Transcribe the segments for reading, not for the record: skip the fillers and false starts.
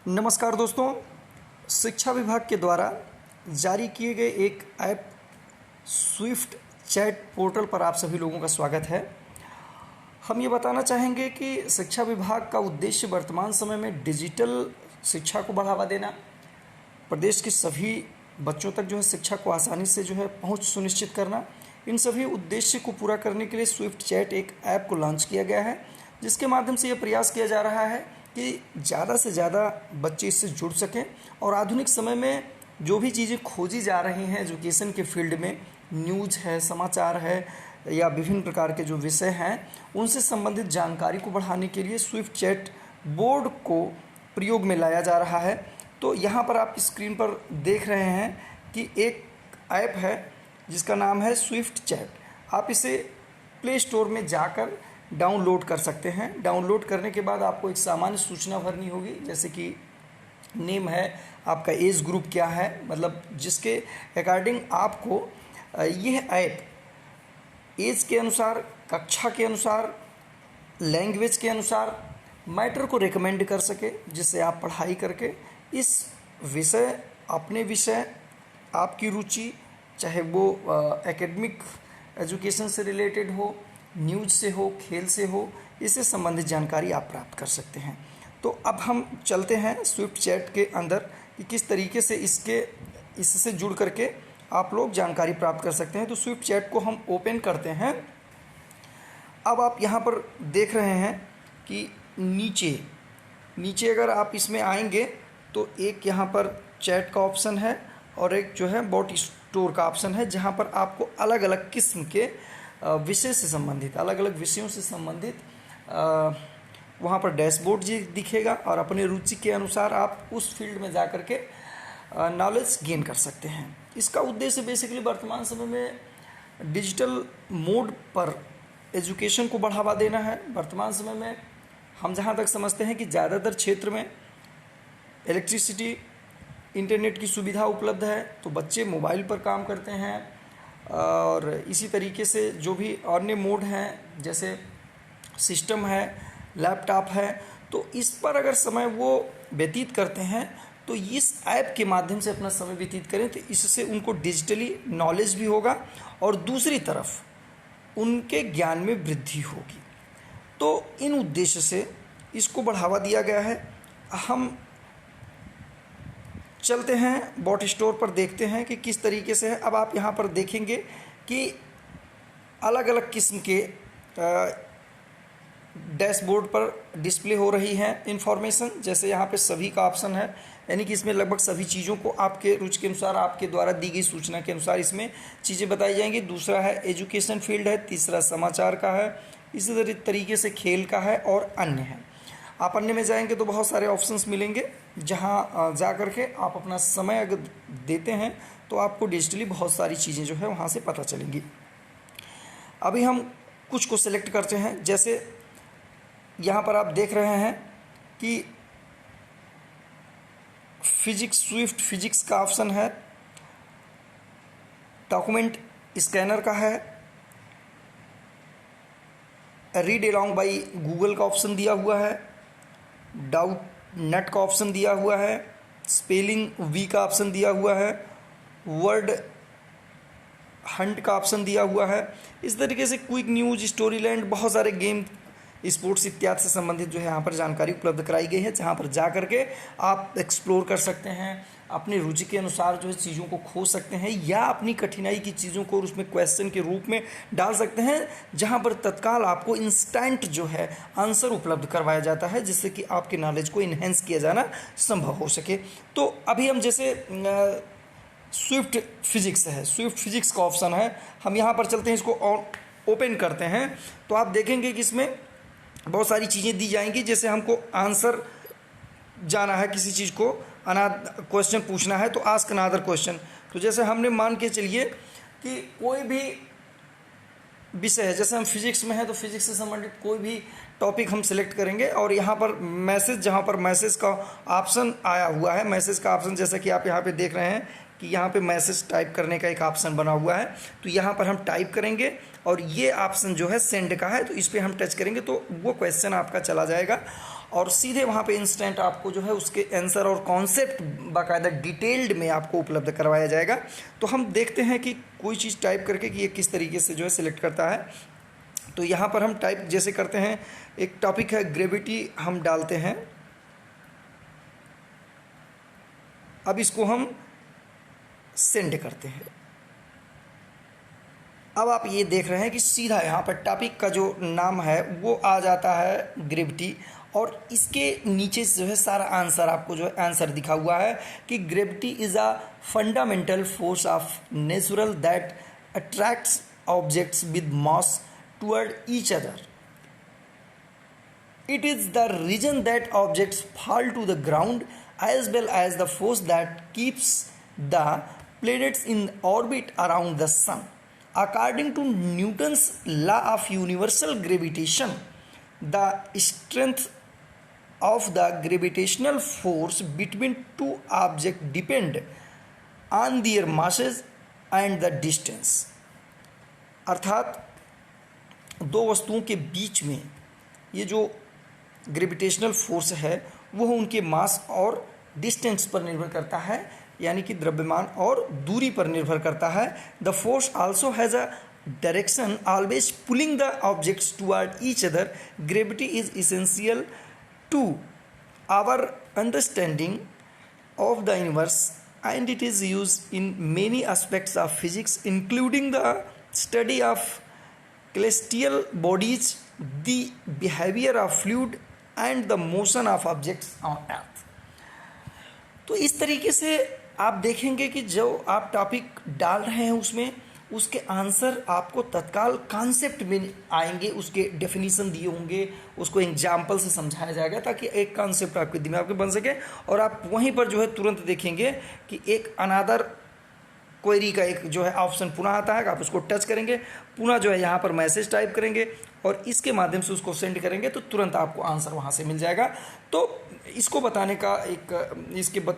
नमस्कार दोस्तों, शिक्षा विभाग के द्वारा जारी किए गए एक ऐप स्विफ्ट चैट पोर्टल पर आप सभी लोगों का स्वागत है। हम ये बताना चाहेंगे कि शिक्षा विभाग का उद्देश्य वर्तमान समय में डिजिटल शिक्षा को बढ़ावा देना, प्रदेश के सभी बच्चों तक जो है शिक्षा को आसानी से जो है पहुंच सुनिश्चित करना, इन सभी उद्देश्य को पूरा करने के लिए स्विफ्ट चैट एक ऐप को लॉन्च किया गया है, जिसके माध्यम से ये प्रयास किया जा रहा है कि ज़्यादा से ज़्यादा बच्चे इससे जुड़ सकें और आधुनिक समय में जो भी चीज़ें खोजी जा रही हैं एजुकेशन के फील्ड में, न्यूज़ है, समाचार है या विभिन्न प्रकार के जो विषय हैं, उनसे संबंधित जानकारी को बढ़ाने के लिए स्विफ्ट चैट बोर्ड को प्रयोग में लाया जा रहा है। तो यहाँ पर आप स्क्रीन पर देख रहे हैं कि एक ऐप है जिसका नाम है स्विफ्ट चैट। आप इसे प्ले स्टोर में जाकर डाउनलोड कर सकते हैं। डाउनलोड करने के बाद आपको एक सामान्य सूचना भरनी होगी, जैसे कि नेम है, आपका एज ग्रुप क्या है, मतलब जिसके अकॉर्डिंग आपको यह ऐप एज के अनुसार, कक्षा के अनुसार, लैंग्वेज के अनुसार मैटर को रिकमेंड कर सके, जिससे आप पढ़ाई करके इस विषय, अपने विषय, आपकी रुचि, चाहे वो एकेडमिक एजुकेशन से रिलेटेड हो, न्यूज़ से हो, खेल से हो, इससे संबंधित जानकारी आप प्राप्त कर सकते हैं। तो अब हम चलते हैं स्विफ्ट चैट के अंदर कि किस तरीके से इससे जुड़ करके आप लोग जानकारी प्राप्त कर सकते हैं। तो स्विफ्ट चैट को हम ओपन करते हैं। अब आप यहाँ पर देख रहे हैं कि नीचे अगर आप इसमें आएंगे तो एक यहाँ पर चैट का ऑप्शन है और एक जो है बॉट स्टोर का ऑप्शन है, जहाँ पर आपको अलग अलग किस्म के विषय से संबंधित, अलग अलग विषयों से संबंधित वहाँ पर डैशबोर्ड जी दिखेगा और अपने रुचि के अनुसार आप उस फील्ड में जा कर के नॉलेज गेन कर सकते हैं। इसका उद्देश्य बेसिकली वर्तमान समय में डिजिटल मोड पर एजुकेशन को बढ़ावा देना है। वर्तमान समय में हम जहाँ तक समझते हैं कि ज़्यादातर क्षेत्र में इलेक्ट्रिसिटी, इंटरनेट की सुविधा उपलब्ध है, तो बच्चे मोबाइल पर काम करते हैं और इसी तरीके से जो भी अन्य मोड हैं जैसे सिस्टम है, लैपटॉप है, तो इस पर अगर समय वो व्यतीत करते हैं तो इस ऐप के माध्यम से अपना समय व्यतीत करें, तो इससे उनको डिजिटली नॉलेज भी होगा और दूसरी तरफ उनके ज्ञान में वृद्धि होगी। तो इन उद्देश्य से इसको बढ़ावा दिया गया है। हम चलते हैं बॉट स्टोर पर, देखते हैं कि किस तरीके से है। अब आप यहाँ पर देखेंगे कि अलग अलग किस्म के डैशबोर्ड पर डिस्प्ले हो रही है इंफॉर्मेशन। जैसे यहाँ पे सभी का ऑप्शन है, यानी कि इसमें लगभग सभी चीज़ों को आपके रुचि के अनुसार, आपके द्वारा दी गई सूचना के अनुसार इसमें चीज़ें बताई जाएंगी। दूसरा है एजुकेशन फील्ड है, तीसरा समाचार का है, इसी तरीके से खेल का है और अन्य है। आप अन्य में जाएंगे तो बहुत सारे ऑप्शंस मिलेंगे, जहां जा कर के आप अपना समय अगर देते हैं तो आपको डिजिटली बहुत सारी चीज़ें जो है वहां से पता चलेंगी। अभी हम कुछ को सिलेक्ट करते हैं। जैसे यहाँ पर आप देख रहे हैं कि फिजिक्स, स्विफ्ट फिजिक्स का ऑप्शन है, डॉक्यूमेंट स्कैनर का है, रीड अलोंग बाई गूगल का ऑप्शन दिया हुआ है, डाउट नेट का ऑप्शन दिया हुआ है, स्पेलिंग वी का ऑप्शन दिया हुआ है, वर्ड हंट का ऑप्शन दिया हुआ है। इस तरीके से क्विक न्यूज, स्टोरी लैंड, बहुत सारे गेम, स्पोर्ट्स इत्यादि से संबंधित जो है यहाँ पर जानकारी उपलब्ध कराई गई है, जहाँ पर जा कर के आप एक्सप्लोर कर सकते हैं, अपनी रुचि के अनुसार जो है चीज़ों को खोज सकते हैं या अपनी कठिनाई की चीज़ों को उसमें क्वेश्चन के रूप में डाल सकते हैं, जहाँ पर तत्काल आपको इंस्टेंट जो है आंसर उपलब्ध करवाया जाता है, जिससे कि आपके नॉलेज को इन्हेंस किया जाना संभव हो सके। तो अभी हम जैसे स्विफ्ट फिजिक्स है, स्विफ्ट फिजिक्स का ऑप्शन है, हम यहाँ पर चलते हैं, इसको ओपन करते हैं तो आप देखेंगे कि इसमें बहुत सारी चीज़ें दी जाएंगी। जैसे हमको आंसर जाना है, किसी चीज़ को क्वेश्चन पूछना है तो आस्क अनदर क्वेश्चन। तो जैसे हमने मान के चलिए कि कोई भी विषय है, जैसे हम फिजिक्स में हैं तो फिजिक्स से संबंधित कोई भी टॉपिक हम सिलेक्ट करेंगे और यहाँ पर मैसेज, जहाँ पर मैसेज का ऑप्शन आया हुआ है, मैसेज का ऑप्शन जैसा कि आप यहाँ पे देख रहे हैं, कि यहाँ पे मैसेज टाइप करने का एक ऑप्शन बना हुआ है, तो यहाँ पर हम टाइप करेंगे और ये ऑप्शन जो है सेंड का है, तो इस पर हम टच करेंगे तो वो क्वेश्चन आपका चला जाएगा और सीधे वहाँ पे इंस्टेंट आपको जो है उसके आंसर और कॉन्सेप्ट बाकायदा डिटेल्ड में आपको उपलब्ध करवाया जाएगा। तो हम देखते हैं कि कोई चीज़ टाइप करके कि ये किस तरीके से जो है सिलेक्ट करता है। तो यहाँ पर हम टाइप जैसे करते हैं, एक टॉपिक है ग्रेविटी, हम डालते हैं। अब इसको हम सेंड करते हैं। अब आप ये देख रहे हैं कि सीधा यहाँ पर टॉपिक का जो नाम है वो आ जाता है ग्रेविटी, और इसके नीचे जो है सारा आंसर आपको जो है आंसर दिखा हुआ है कि gravity is a fundamental force of natural that attracts objects with mass toward each other. It is the reason that objects fall to the ground as well as the force that keeps the planets in orbit around the sun. According to Newton's law of universal gravitation, the strength of the gravitational force between two objects depend on their masses and the distance. अर्थात दो वस्तुओं के बीच में ये जो gravitational force है वो उनके मास और डिस्टेंस पर निर्भर करता है, यानी कि द्रव्यमान और दूरी पर निर्भर करता है। The force also has a direction always pulling the objects toward each other. Gravity is essential to our understanding of the universe and it is use in many aspects of physics including the study of celestial bodies, the behavior of fluid and the motion of objects on earth। तो इस तरीके से आप देखेंगे कि जो आप topic डाल रहे हैं उसमें उसके आंसर आपको तत्काल कॉन्सेप्ट में आएंगे, उसके डेफिनेशन दिए होंगे, उसको एग्जाम्पल से समझाया जाएगा ताकि एक कॉन्सेप्ट आपके दिमाग में बन सके और आप वहीं पर जो है तुरंत देखेंगे कि एक अनादर क्वेरी का एक जो है ऑप्शन पुनः आता है, आप उसको टच करेंगे, पुनः जो है यहाँ पर मैसेज टाइप करेंगे और इसके माध्यम से उसको सेंड करेंगे तो तुरंत आपको आंसर वहाँ से मिल जाएगा। तो इसको बताने का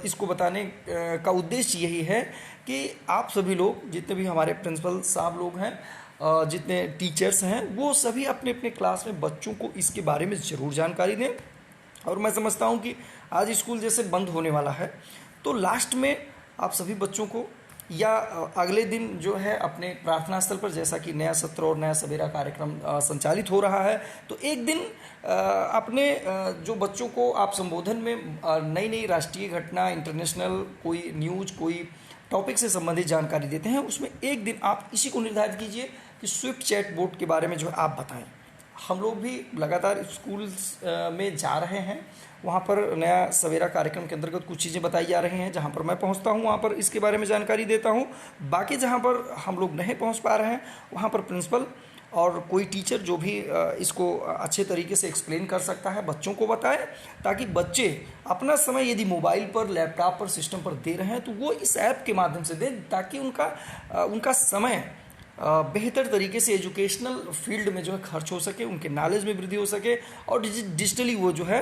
इसको बताने का उद्देश्य यही है कि आप सभी लोग, जितने भी हमारे प्रिंसिपल साहब लोग हैं, जितने टीचर्स हैं, वो सभी अपने अपने क्लास में बच्चों को इसके बारे में ज़रूर जानकारी दें। और मैं समझता हूँ कि आज स्कूल जैसे बंद होने वाला है तो लास्ट में आप सभी बच्चों को या अगले दिन जो है अपने प्रार्थना स्थल पर, जैसा कि नया सत्र और नया सवेरा कार्यक्रम संचालित हो रहा है, तो एक दिन अपने जो बच्चों को आप संबोधन में नई नई राष्ट्रीय घटना, इंटरनेशनल कोई न्यूज़, कोई टॉपिक से संबंधित जानकारी देते हैं, उसमें एक दिन आप इसी को निर्धारित कीजिए कि स्विफ्ट चैट बोट के बारे में जो है आप बताएं। हम लोग भी लगातार स्कूल्स में जा रहे हैं, वहाँ पर नया सवेरा कार्यक्रम के अंतर्गत कुछ चीज़ें बताई जा रही हैं, जहाँ पर मैं पहुँचता हूँ वहाँ पर इसके बारे में जानकारी देता हूँ। बाकी जहाँ पर हम लोग नहीं पहुँच पा रहे हैं वहाँ पर प्रिंसिपल और कोई टीचर जो भी इसको अच्छे तरीके से एक्सप्लेन कर सकता है बच्चों को बताए, ताकि बच्चे अपना समय यदि मोबाइल पर, लैपटॉप पर, सिस्टम पर दे रहे हैं तो वो इस ऐप के माध्यम से दें, ताकि उनका समय बेहतर तरीके से एजुकेशनल फील्ड में जो है खर्च हो सके, उनके नॉलेज में वृद्धि हो सके और डिजिटली वो जो है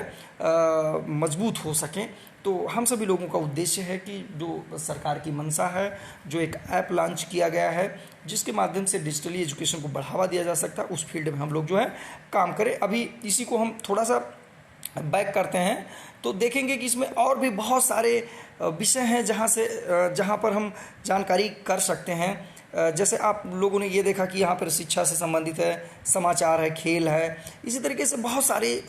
मजबूत हो सकें। तो हम सभी लोगों का उद्देश्य है कि जो सरकार की मंशा है, जो एक ऐप लॉन्च किया गया है जिसके माध्यम से डिजिटली एजुकेशन को बढ़ावा दिया जा सकता है, उस फील्ड में हम लोग जो है काम करें। अभी इसी को हम थोड़ा सा बैक करते हैं तो देखेंगे कि इसमें और भी बहुत सारे विषय हैं जहाँ पर हम जानकारी कर सकते हैं। जैसे आप लोगों ने ये देखा कि यहाँ पर शिक्षा से संबंधित है, समाचार है, खेल है, इसी तरीके से बहुत सारे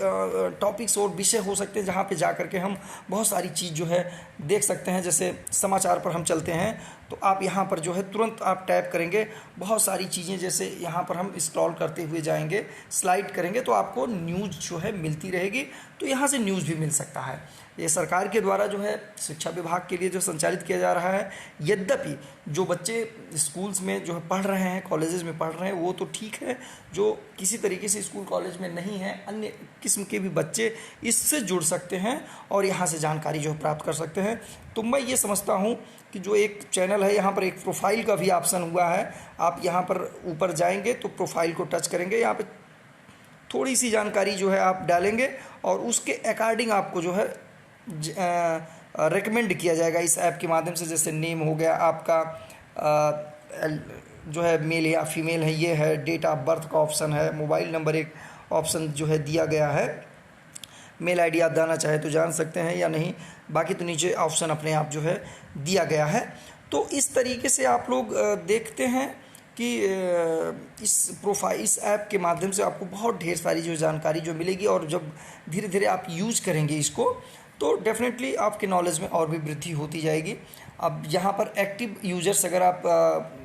टॉपिक्स और विषय हो सकते हैं जहाँ पे जा कर के हम बहुत सारी चीज़ जो है देख सकते हैं। जैसे समाचार पर हम चलते हैं तो आप यहाँ पर जो है तुरंत आप टैप करेंगे, बहुत सारी चीज़ें जैसे यहाँ पर हम स्क्रॉल करते हुए जाएंगे, स्लाइड करेंगे तो आपको न्यूज़ जो है मिलती रहेगी, तो यहाँ से न्यूज़ भी मिल सकता है। ये सरकार के द्वारा जो है शिक्षा विभाग के लिए जो संचालित किया जा रहा है। यद्यपि जो बच्चे स्कूल्स में जो है पढ़ रहे हैं, कॉलेजेस में पढ़ रहे हैं, वो तो ठीक है, जो किसी तरीके से स्कूल कॉलेज में नहीं है, अन्य किस्म के भी बच्चे इससे जुड़ सकते हैं और यहाँ से जानकारी जो है प्राप्त कर सकते हैं। तो मैं ये समझता हूँ कि जो एक चैनल है, यहाँ पर एक प्रोफाइल का भी ऑप्शन हुआ है, आप यहाँ पर ऊपर जाएंगे तो प्रोफाइल को टच करेंगे, यहाँ पर थोड़ी सी जानकारी जो है आप डालेंगे और उसके अकॉर्डिंग आपको जो है रेकमेंड किया जाएगा इस ऐप के माध्यम से। जैसे नेम हो गया आपका, जो है मेल या फीमेल है ये है, डेट ऑफ बर्थ का ऑप्शन है, मोबाइल नंबर एक ऑप्शन जो है दिया गया है, मेल आईडी आप जाना चाहे तो जान सकते हैं या नहीं, बाकी तो नीचे ऑप्शन अपने आप जो है दिया गया है। तो इस तरीके से आप लोग देखते हैं कि इस ऐप के माध्यम से आपको बहुत ढेर सारी जो जानकारी जो मिलेगी, और जब धीरे धीरे आप यूज़ करेंगे इसको तो डेफिनेटली आपके नॉलेज में और भी वृद्धि होती जाएगी। अब यहाँ पर एक्टिव यूजर्स अगर आप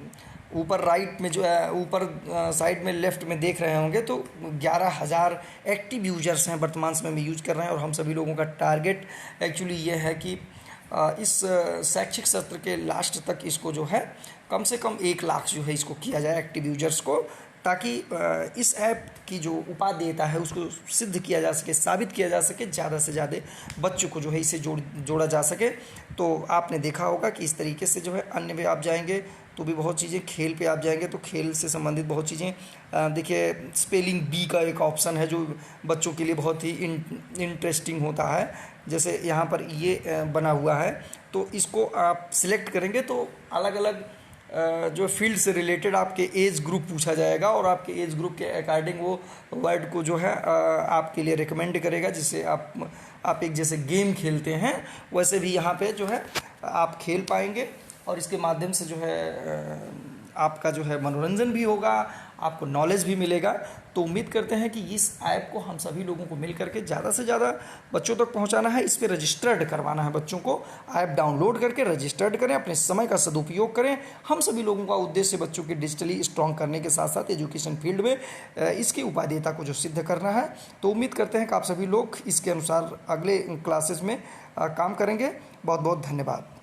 ऊपर राइट में जो है ऊपर साइड में लेफ्ट में देख रहे होंगे तो 11,000 एक्टिव यूजर्स हैं वर्तमान समय में यूज कर रहे हैं। और हम सभी लोगों का टारगेट एक्चुअली ये है कि इस शैक्षिक सत्र के लास्ट तक इसको जो है कम से कम 1 लाख जो है इसको किया जाए एक्टिव यूजर्स को, ताकि इस ऐप की जो उपादेयता है उसको सिद्ध किया जा सके, साबित किया जा सके, ज़्यादा से ज़्यादा बच्चों को जो है इसे जोड़ा जा सके। तो आपने देखा होगा कि इस तरीके से जो है अन्य में आप जाएंगे तो भी बहुत चीज़ें, खेल पे आप जाएंगे तो खेल से संबंधित बहुत चीज़ें, देखिए स्पेलिंग बी का एक ऑप्शन है जो बच्चों के लिए बहुत ही इंटरेस्टिंग होता है। जैसे यहाँ पर ये बना हुआ है तो इसको आप सिलेक्ट करेंगे तो अलग अलग जो फील्ड से रिलेटेड आपके एज ग्रुप पूछा जाएगा, और आपके एज ग्रुप के अकॉर्डिंग वो वर्ड को जो है आपके लिए रिकमेंड करेगा, जिससे आप एक जैसे गेम खेलते हैं वैसे भी यहाँ पे जो है आप खेल पाएंगे। और इसके माध्यम से जो है आपका जो है मनोरंजन भी होगा, आपको नॉलेज भी मिलेगा। तो उम्मीद करते हैं कि इस ऐप को हम सभी लोगों को मिल करके ज़्यादा से ज़्यादा बच्चों तक पहुंचाना है, इस पर रजिस्टर्ड करवाना है बच्चों को। ऐप डाउनलोड करके रजिस्टर्ड करें, अपने समय का सदुपयोग करें। हम सभी लोगों का उद्देश्य बच्चों के डिजिटली स्ट्रॉन्ग करने के साथ साथ एजुकेशन फील्ड में इसकी उपादेयता को जो सिद्ध करना है। तो उम्मीद करते हैं कि आप सभी लोग इसके अनुसार अगले क्लासेस में काम करेंगे। बहुत बहुत धन्यवाद।